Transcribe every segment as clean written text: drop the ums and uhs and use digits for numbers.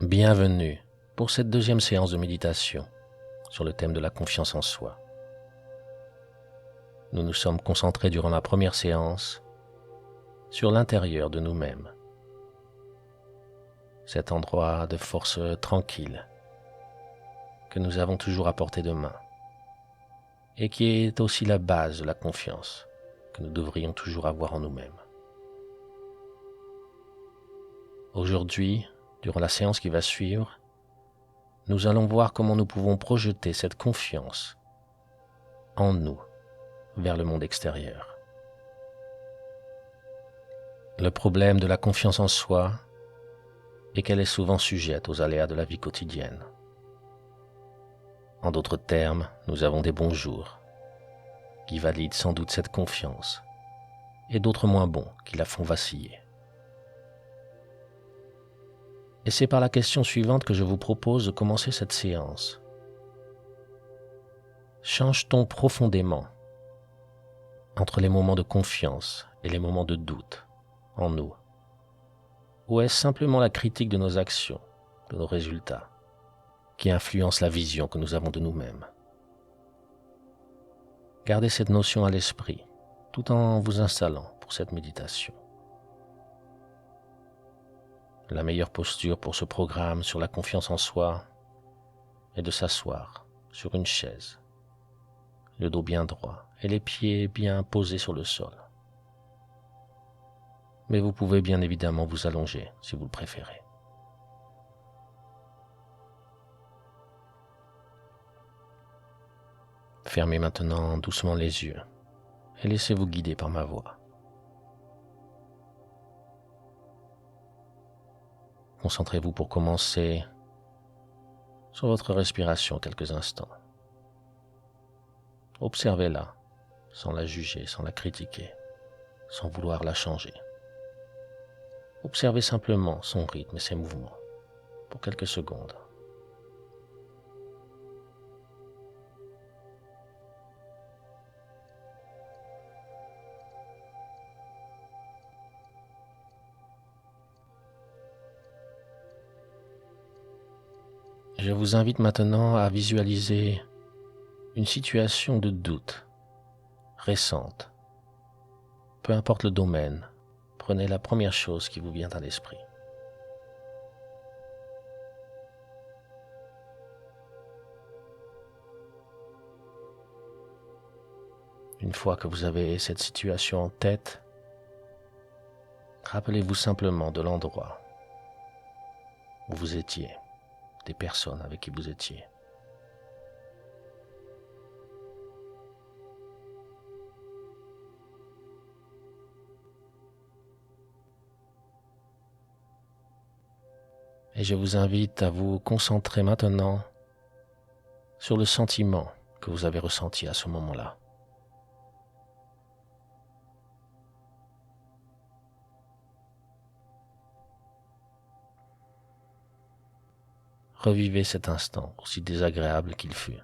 Bienvenue pour cette deuxième séance de méditation sur le thème de la confiance en soi. Nous nous sommes concentrés durant la première séance sur l'intérieur de nous-mêmes, cet endroit de force tranquille que nous avons toujours à portée de main et qui est aussi la base de la confiance que nous devrions toujours avoir en nous-mêmes. Aujourd'hui, durant la séance qui va suivre, nous allons voir comment nous pouvons projeter cette confiance en nous vers le monde extérieur. Le problème de la confiance en soi est qu'elle est souvent sujette aux aléas de la vie quotidienne. En d'autres termes, nous avons des bons jours qui valident sans doute cette confiance et d'autres moins bons qui la font vaciller. Et c'est par la question suivante que je vous propose de commencer cette séance. Change-t-on profondément entre les moments de confiance et les moments de doute en nous? Ou est-ce simplement la critique de nos actions, de nos résultats, qui influence la vision que nous avons de nous-mêmes? Gardez cette notion à l'esprit tout en vous installant pour cette méditation. La meilleure posture pour ce programme sur la confiance en soi est de s'asseoir sur une chaise, le dos bien droit et les pieds bien posés sur le sol. Mais vous pouvez bien évidemment vous allonger si vous le préférez. Fermez maintenant doucement les yeux et laissez-vous guider par ma voix. Concentrez-vous pour commencer sur votre respiration quelques instants. Observez-la sans la juger, sans la critiquer, sans vouloir la changer. Observez simplement son rythme et ses mouvements pour quelques secondes. Je vous invite maintenant à visualiser une situation de doute récente. Peu importe le domaine, prenez la première chose qui vous vient à l'esprit. Une fois que vous avez cette situation en tête, rappelez-vous simplement de l'endroit où vous étiez, des personnes avec qui vous étiez. Et je vous invite à vous concentrer maintenant sur le sentiment que vous avez ressenti à ce moment-là. Revivez cet instant, aussi désagréable qu'il fut.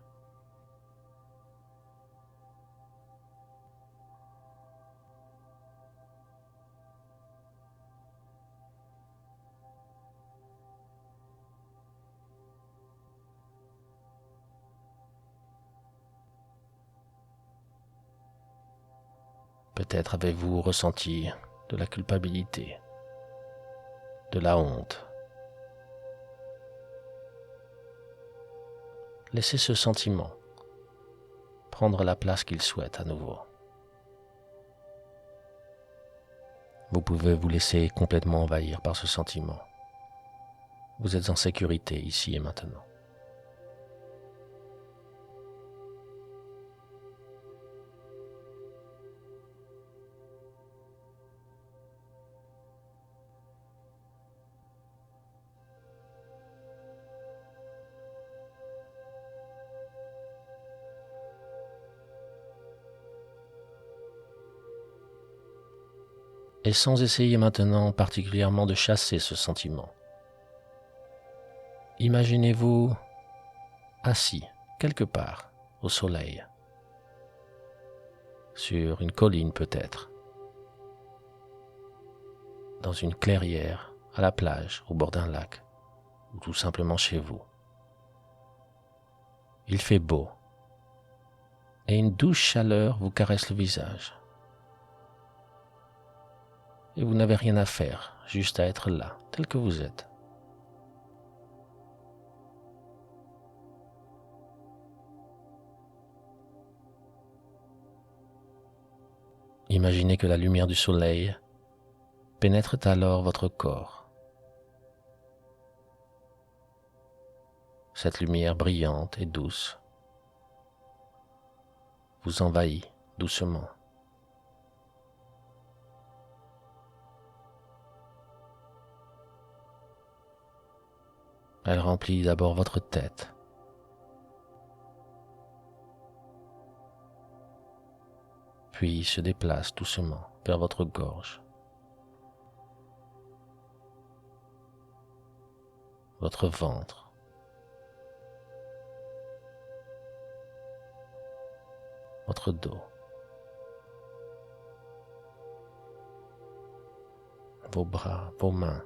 Peut-être avez-vous ressenti de la culpabilité, de la honte. Laissez ce sentiment prendre la place qu'il souhaite à nouveau. Vous pouvez vous laisser complètement envahir par ce sentiment. Vous êtes en sécurité ici et maintenant. Et sans essayer maintenant particulièrement de chasser ce sentiment, imaginez-vous assis quelque part au soleil, sur une colline peut-être, dans une clairière, à la plage, au bord d'un lac, ou tout simplement chez vous. Il fait beau et une douce chaleur vous caresse le visage. Et vous n'avez rien à faire, juste à être là, tel que vous êtes. Imaginez que la lumière du soleil pénètre alors votre corps. Cette lumière brillante et douce vous envahit doucement. Elle remplit d'abord votre tête, puis se déplace doucement vers votre gorge, votre ventre, votre dos, vos bras, vos mains,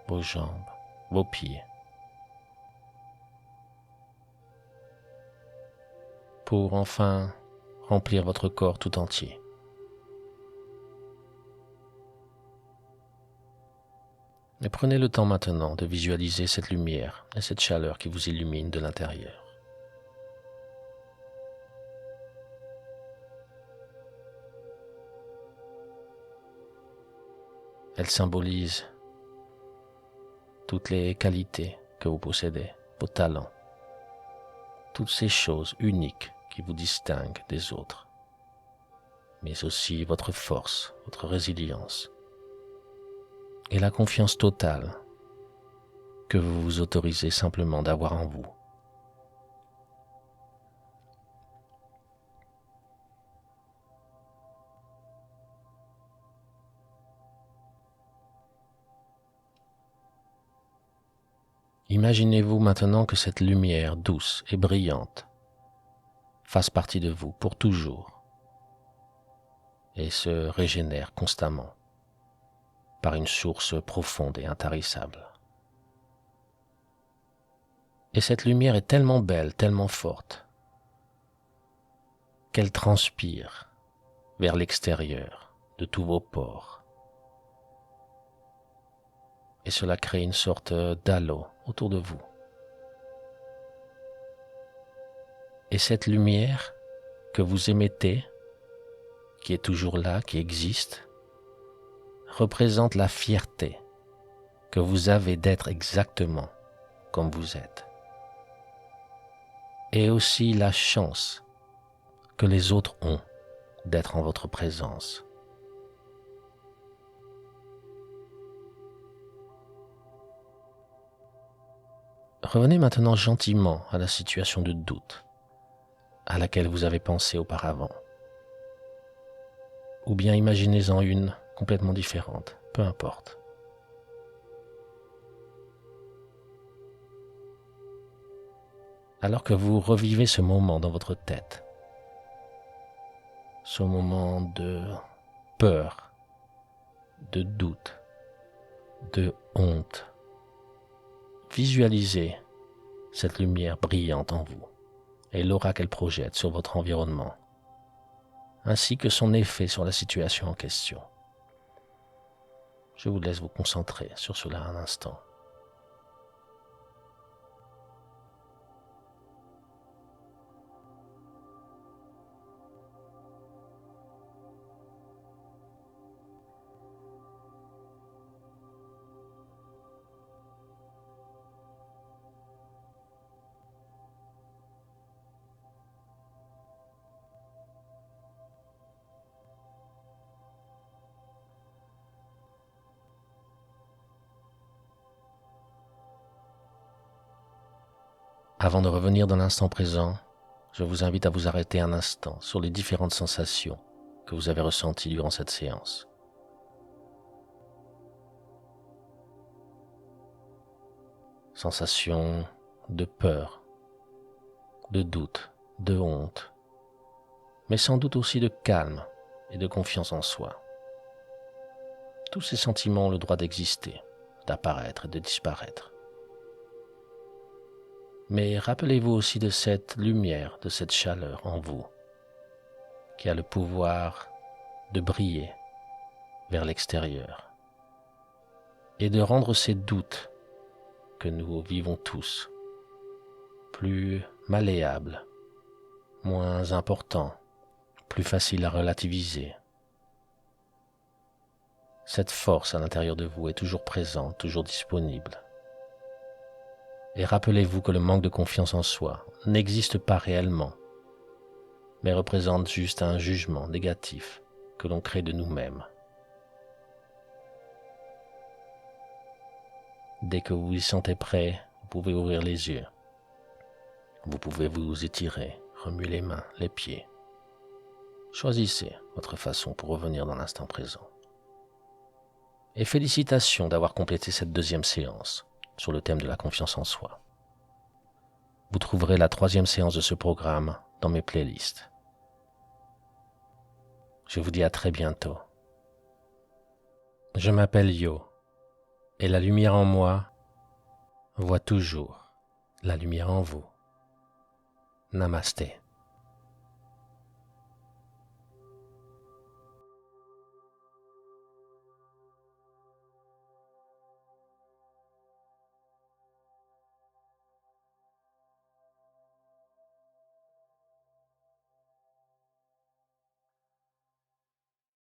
vos jambes, vos pieds, pour enfin remplir votre corps tout entier. Et prenez le temps maintenant de visualiser cette lumière et cette chaleur qui vous illumine de l'intérieur. Elle symbolise toutes les qualités que vous possédez, vos talents, toutes ces choses uniques qui vous distinguent des autres, mais aussi votre force, votre résilience et la confiance totale que vous vous autorisez simplement d'avoir en vous. Imaginez-vous maintenant que cette lumière douce et brillante fasse partie de vous pour toujours et se régénère constamment par une source profonde et intarissable. Et cette lumière est tellement belle, tellement forte, qu'elle transpire vers l'extérieur de tous vos pores. Et cela crée une sorte d'halo autour de vous. Et cette lumière que vous émettez, qui est toujours là, qui existe, représente la fierté que vous avez d'être exactement comme vous êtes. Et aussi la chance que les autres ont d'être en votre présence. Revenez maintenant gentiment à la situation de doute à laquelle vous avez pensé auparavant. Ou bien imaginez-en une complètement différente, peu importe. Alors que vous revivez ce moment dans votre tête, ce moment de peur, de doute, de honte, visualisez cette lumière brillante en vous et l'aura qu'elle projette sur votre environnement, ainsi que son effet sur la situation en question. Je vous laisse vous concentrer sur cela un instant. Avant de revenir dans l'instant présent, je vous invite à vous arrêter un instant sur les différentes sensations que vous avez ressenties durant cette séance. Sensations de peur, de doute, de honte, mais sans doute aussi de calme et de confiance en soi. Tous ces sentiments ont le droit d'exister, d'apparaître et de disparaître. Mais rappelez-vous aussi de cette lumière, de cette chaleur en vous, qui a le pouvoir de briller vers l'extérieur et de rendre ces doutes que nous vivons tous plus malléables, moins importants, plus faciles à relativiser. Cette force à l'intérieur de vous est toujours présente, toujours disponible. Et rappelez-vous que le manque de confiance en soi n'existe pas réellement, mais représente juste un jugement négatif que l'on crée de nous-mêmes. Dès que vous vous sentez prêt, vous pouvez ouvrir les yeux. Vous pouvez vous étirer, remuer les mains, les pieds. Choisissez votre façon pour revenir dans l'instant présent. Et félicitations d'avoir complété cette deuxième séance sur le thème de la confiance en soi. Vous trouverez la 3e séance de ce programme dans mes playlists. Je vous dis à très bientôt. Je m'appelle Yo, et la lumière en moi voit toujours la lumière en vous. Namasté.